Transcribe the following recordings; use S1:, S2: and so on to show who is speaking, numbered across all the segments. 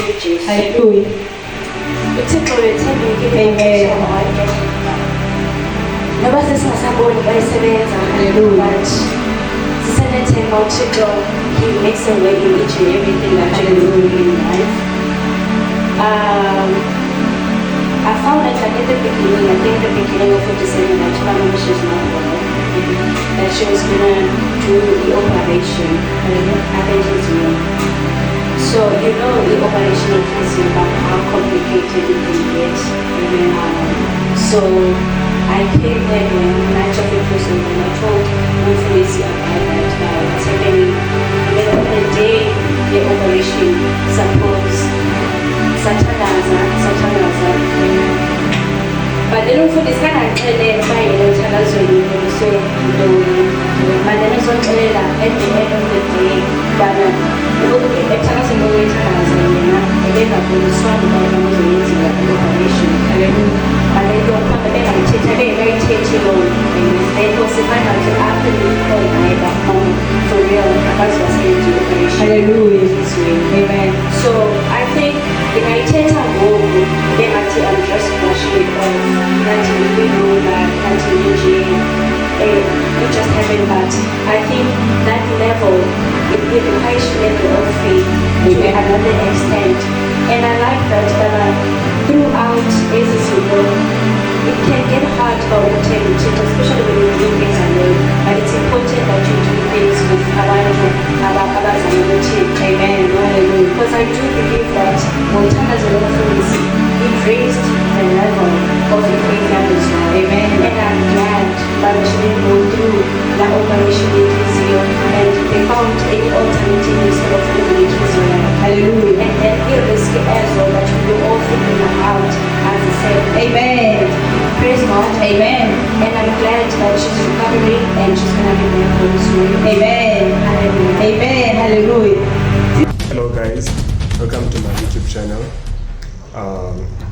S1: Hallelujah. Amen.
S2: Noba sesingazaboni bayisebenza but sisenethemba uThixo he makes a way in each and everything that you do in life. I found that at the beginning of 47 that Mama she's not well, that she was gonna do the operation appendectomy. So you know the operation of cancer about how complicated it can get. So I came there and I took a person and I told Mufulisi about that. I said, on the day the operation, suppose Satanaza, but then Mufulisi can't tell them by Tanazo, so but then it's not at the end of the day, but at Tanazo, and then I will swap about the operation. And they don't come and I take a very teaching on they was the final after the point I got home for real as was saying to operation.
S1: Hallelujah.
S2: This way.
S1: Amen.
S2: So I think the Gaiteta role, they actually I'm just passionate of until we know that until we just having that. I think that level, it will be high level of faith to another extent. And I like that throughout as you go, it can get hard all the time, especially when you do things alone. But it's important that you do things with others on your team. Amen. Because I do believe that Montana is a lot of things. It raised the level of the faith as well. Amen. And I'm glad that she didn't go through that operation in Israel and they found any alternative instead of living in Israel.
S1: Hallelujah.
S2: And then it risk as well that we will all figure it out as I said.
S1: Amen.
S2: Praise God.
S1: Amen.
S2: And I'm glad that she's recovering and she's gonna be there for this week.
S1: Amen.
S2: Hallelujah.
S1: Amen. Hallelujah.
S3: Hello guys, welcome to my YouTube channel.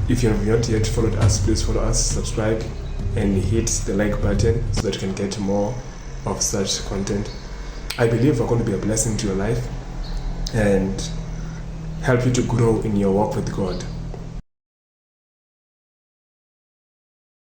S3: If you have not yet followed us, please follow us, subscribe and hit the like button so that you can get more of such content. I believe we're going to be a blessing to your life and help you to grow in your walk with God.